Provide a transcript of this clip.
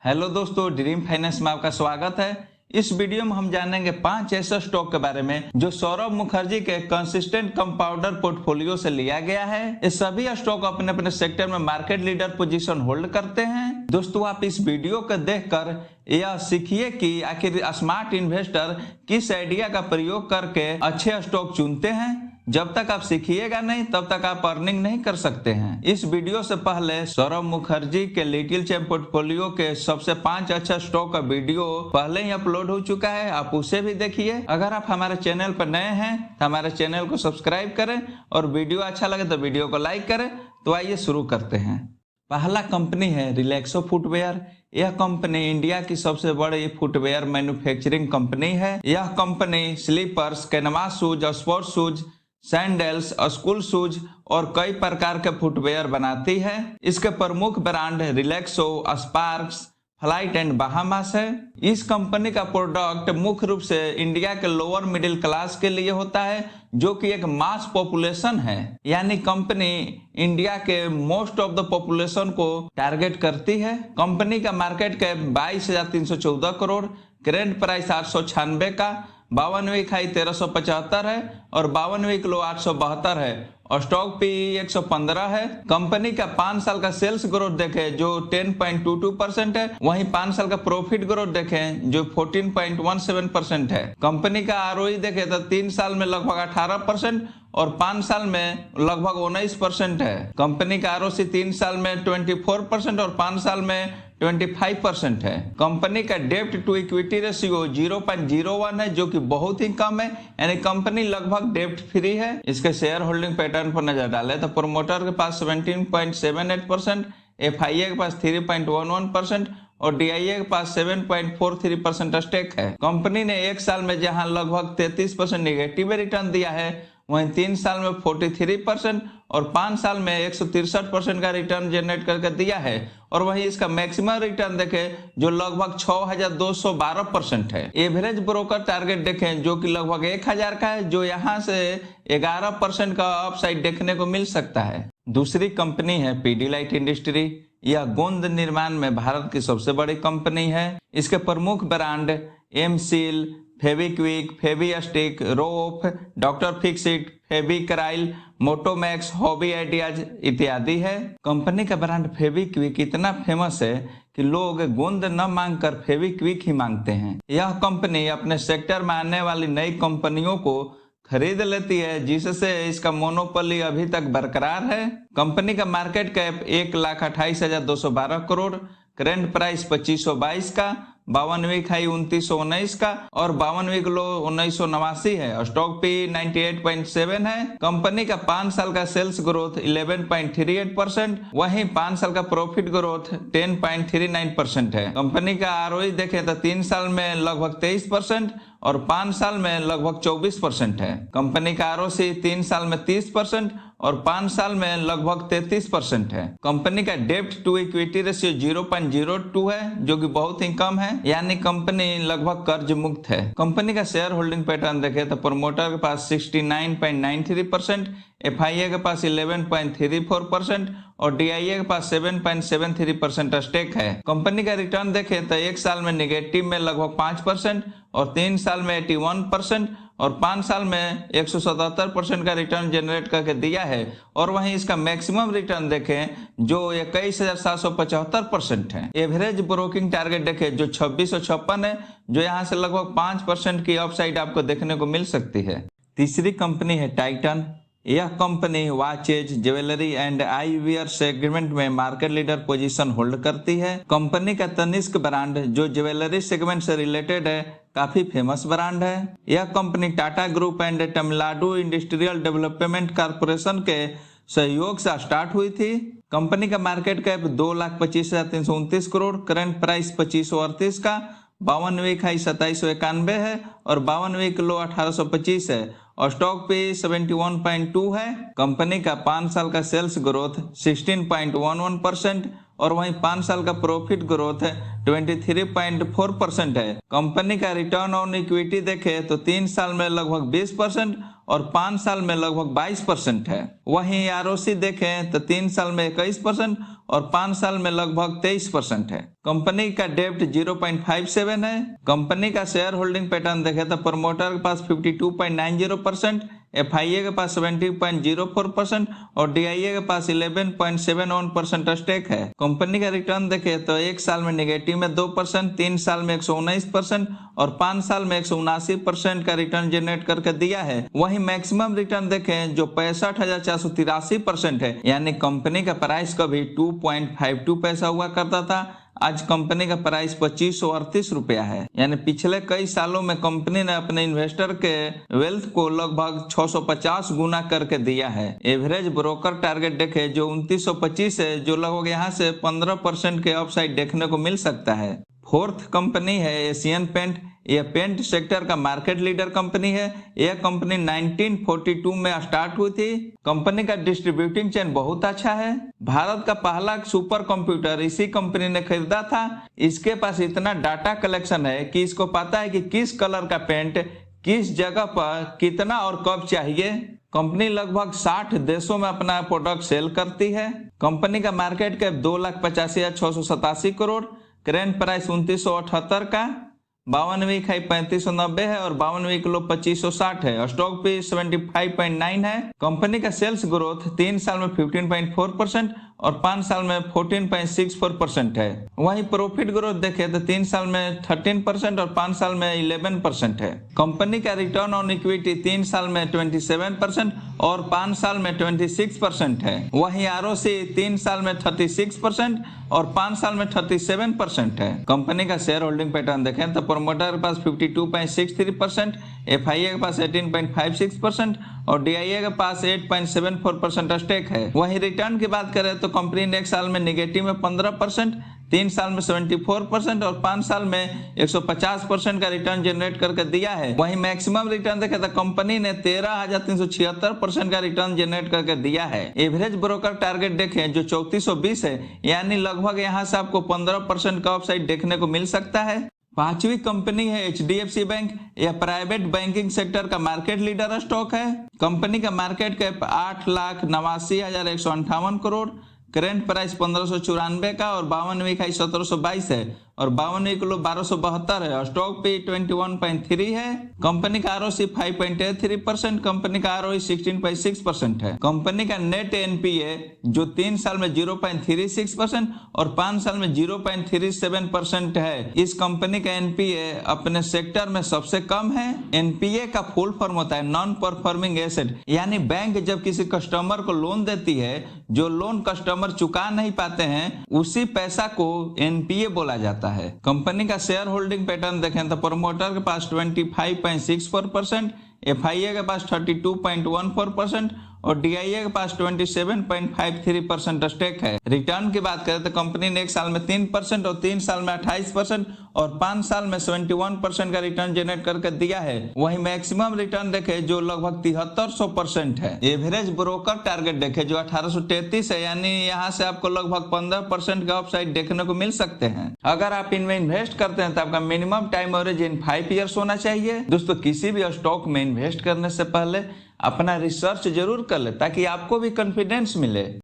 Hello दोस्तों, dream finance में आपका स्वागत है। इस वीडियो में हम जानेंगे 5 ऐसे स्टॉक के बारे में जो सौरभ मुखर्जी के कंसिस्टेंट कंपाउंडर पोर्टफोलियो से लिया गया है। ये सभी स्टॉक अपने अपने सेक्टर में मार्केट लीडर पोजीशन होल्ड करते हैं। दोस्तों, आप इस वीडियो को देखकर यह सीखिए कि आखिर स्मार्ट इन्वेस्टर किस आइडिया का प्रयोग करके अच्छे स्टॉक चुनते हैं। जब तक आप सीखिएगा नहीं तब तक आप अर्निंग नहीं कर सकते हैं। इस वीडियो से पहले सौरभ मुखर्जी के लिटिल चैंप पोर्टफोलियो के सबसे 5 अच्छा स्टॉक का वीडियो पहले ही अपलोड हो चुका है, आप उसे भी देखिए। अगर आप हमारे चैनल पर नए हैं तो हमारे चैनल को सब्सक्राइब करें और वीडियो अच्छा लगे तो वीडियो को लाइक करें। तो आइए शुरू करते हैं। पहला कंपनी है रिलैक्सो फुटवेयर। यह कंपनी इंडिया की सबसे बड़ी फुटवेयर मैन्युफैक्चरिंग कंपनी है। यह company slippers, canvas shoes, sports shoes, sandals, school shoes और कई प्रकार के फुटवेयर बनाती है। इसके प्रमुख brand Relaxo, Sparx, Flite and Bahamas है। इस कंपनी का प्रोडक्ट मुख्य रूप से इंडिया के लोअर मिडिल क्लास के लिए होता है, जो कि एक मास पॉपुलेशन है, यानी कंपनी इंडिया के मोस्ट ऑफ द पॉपुलेशन को टारगेट करती है। कंपनी का market cap 22,314 crore, current price 896 का, 52वीं हाई 1375 है और 52वीं लो 872 है और स्टॉक पी 115 है। कंपनी का 5 साल का सेल्स ग्रोथ देखें जो 10.22% है, वहीं 5 साल का प्रॉफिट ग्रोथ देखें जो 14.17% है। कंपनी का आरओई देखें तो 3 साल में लगभग 18% और 5 साल में लगभग 19% है। कंपनी का आरओसी 3 साल में 24% और 5 साल में 25% है। कंपनी का डेब्ट टू इक्विटी रेशियो 0.01 है, जो कि बहुत ही कम है, यानी कंपनी लगभग डेब्ट फ्री है। इसके शेयर होल्डिंग पैटर्न पर नजर डालें तो प्रोमोटर के पास 17.78%, एफआईए के पास 3.11% और डीआईए के पास 7.43% स्टेक है। कंपनी ने 1 साल में जहां लगभग 33% निगेटिव रिटर्न दिया है, वहीं 3 साल में 43% और 5 साल में 163% का रिटर्न जनरेट करके दिया है। और वहीं इसका मैक्सिमम रिटर्न देखें जो लगभग 6,212% है। एवरेज ब्रोकर टारगेट देखें जो कि लगभग 1,000 का है, जो यहां से 11% का अपसाइड देखने को मिल सकता है। दूसरी कंपनी है पीडीलाइट इंडस्ट्री। यह गोंद निर्माण में भारत की सबसे बड़ी कंपनी है। इसके प्रमुख brand M seal, Fevikwik, Fevistik, Roff, doctor fixit, Fevicryl, Motomax, hobby ideas इत्यादि है। कंपनी का ब्रांड फेविक्विक इतना फेमस है कि लोग गोंद न मांगकर फेविक्विक ही मांगते हैं। यह कंपनी अपने सेक्टर में आने वाली नई कंपनियों को खरीद लेती है, जिससे इसका मोनोपोली अभी तक बरकरार है। कंपनी का market cap 1,28,212 crore, current price 2522 का, 52वीं हाई 2919 का और 52वीं लो 1989 है। स्टॉक पी 98.7 है। कंपनी का 5 साल का सेल्स ग्रोथ 11.38%, वहीं 5 साल का प्रॉफिट ग्रोथ 10.39% है। कंपनी का आरओई देखें तो 3 साल में लगभग 23% और 5 साल में लगभग 24% है। कंपनी का आरओसी 3 साल में 30% और 5 साल में लगभग 33% है। कंपनी का डेब्ट टू इक्विटी रेशियो 0.02 है, जो कि बहुत ही कम है, यानी कंपनी लगभग कर्ज मुक्त है। कंपनी का शेयर होल्डिंग पैटर्न देखें तो प्रोमोटर के पास 69.93%, एफआईए के पास 11.34% और डीआईए के पास 7.73% स्टेक है। कंपनी का रिटर्न देखें तो 1 साल में निगेटिव में लगभग 5% और 3 साल में 81% और 5 साल में 177% का रिटर्न जनरेट करके दिया है। और वहीं इसका मैक्सिमम रिटर्न देखें जो 21,775% है। एवरेज ब्रोकिंग टारगेट देखें जो 2656 है, जो यहां से लगभग 5% की अपसाइड आपको देखने को मिल सकती है। तीसरी कंपनी है टाइटन। यह company watches, jewellery and eyewear segment में मार्केट लीडर पोजीशन होल्ड करती है। कंपनी का तनिष्क ब्रांड जो ज्वेलरी सेगमेंट से रिलेटेड है, काफी फेमस ब्रांड है। यह company Tata group and Tamil Nadu industrial development corporation के सहयोग से स्टार्ट हुई थी। कंपनी का market cap 2,25,329 crore, current price 2538 का, 52वीं हाई 2791 है और 52वीं लो 1825 है और स्टॉक पे 71.2 है। कंपनी का 5 साल का सेल्स ग्रोथ 16.11% और वहीं 5 साल का प्रॉफिट ग्रोथ 23.4% है। कंपनी का रिटर्न ऑन इक्विटी देखे तो 3 साल में लगभग 20% और 5 साल में लगभग 22% है। वहीं आरओसी देखें तो 3 साल में 21% और 5 साल में लगभग 23% है। कंपनी का डेब्ट 0.57 है। कंपनी का शेयर होल्डिंग पैटर्न देखें तो प्रमोटर के पास 52.90%, एफआईए के पास 70.04% और डीआईए के पास 11.71% स्टेक है। कंपनी का रिटर्न देखें तो 1 साल में नेगेटिव में 2%, 3 साल में 119% और 5 साल में 179% का रिटर्न जनरेट करके दिया है। वहीं मैक्सिमम रिटर्न देखें जो 65,483% है, यानी कंपनी का प्राइस कभी 2.52 पैसा हुआ करता था, आज कंपनी का प्राइस 2538 रुपया है। यानी पिछले कई सालों में कंपनी ने अपने इन्वेस्टर के वेल्थ को लगभग 650 गुना करके दिया है। एवरेज ब्रोकर टारगेट देखे जो 2925 है, जो लगभग यहाँ से 15% के अपसाइड देखने को मिल सकता है। फोर्थ कंपनी है एशियन पेंट। यह पेंट सेक्टर का मार्केट लीडर कंपनी है। यह कंपनी 1942 में स्टार्ट हुई थी। कंपनी का डिस्ट्रीब्यूटिंग चेन बहुत अच्छा है। भारत का पहला सुपर कंप्यूटर इसी कंपनी ने खरीदा था। इसके पास इतना डाटा कलेक्शन है कि इसको पता है कि किस कलर का पेंट किस जगह पर कितना और कब चाहिए। कंपनी लगभग 60 देशों में अपना प्रोडक्ट सेल करती है। कंपनी का market cap 2,85,687 crore, current price 2978 का, 52 वीक हाई 3590 है और 52 वीक लो 2560 है। स्टॉक पे 75.9 है। कंपनी का सेल्स ग्रोथ 3 साल में 15.4% और 5 साल में 14.64% है। वहीं प्रॉफिट ग्रोथ देखें तो 3 साल में 13% और 5 साल में 11% है। कंपनी का रिटर्न ऑन इक्विटी 3 साल में 27% और 5 साल में 26% है। वहीं आरओसी 3 साल में 36% और 5 साल में 37% है। कंपनी का शेयर होल्डिंग पैटर्न देखें तो प्रमोटर के पास 52.63%, एफआईए के पास 18.56% और डीआईए के पास 8.74% स्टेक है। वहीं रिटर्न की बात करें तो कंपनी ने 1 साल में नेगेटिव में 15%, 3 साल में 74% और 5 साल में 150% का रिटर्न जनरेट करके दिया है। वहीं मैक्सिमम रिटर्न देखे तो कंपनी ने 13,376% का रिटर्न जनरेट करके दिया है। एवरेज ब्रोकर टारगेट देखें जो 3420 है, यानी लगभग यहाँ से आपको 15% का अपसाइड देखने को मिल सकता है। पांचवी कंपनी है एचडीएफसी बैंक। यह प्राइवेट बैंकिंग सेक्टर का मार्केट लीडर स्टॉक है। कंपनी का market cap 8,89,158 crore, current price 1594 का और 52 वीक हाई 1722 है और 52 वीक लो 1272 है। स्टॉक पे 21.3 है। कंपनी का आरओसी 5.83%, कंपनी का आरओई 16.6% है। कंपनी का नेट एनपीए जो 3 साल में 0.36% और 5 साल में 0.37% है। इस कंपनी का एनपीए अपने सेक्टर में सबसे कम है। एनपीए का फुल फॉर्म होता है नॉन परफॉर्मिंग एसेट, यानी बैंक जब किसी कस्टमर को लोन देती है, जो लोन कस्टमर चुका नहीं पाते हैं, उसी पैसा को एनपीए बोला जाता है। कंपनी का शेयर होल्डिंग पैटर्न देखें तो प्रमोटर के पास 25.64%, एफआईए के पास 32.14% और डीआईए के पास 27.53% स्टेक है। रिटर्न की बात करें तो कंपनी ने 1 साल में 3% और 3 साल में 28% और 5 साल में 71% का रिटर्न जनरेट करके दिया है। वहीं मैक्सिमम रिटर्न देखे जो लगभग 7300% है। एवरेज ब्रोकर टारगेट देखे जो 1833 है, यानी यहाँ से आपको लगभग 15% का अपसाइड देखने को मिल सकते हैं। अगर आप इनमें इन्वेस्ट करते हैं तो आपका minimum time average in 5 years होना चाहिए। दोस्तों, किसी भी स्टॉक में इन्वेस्ट करने से पहले अपना रिसर्च जरूर कर ले ताकि आपको भी कॉन्फिडेंस मिले।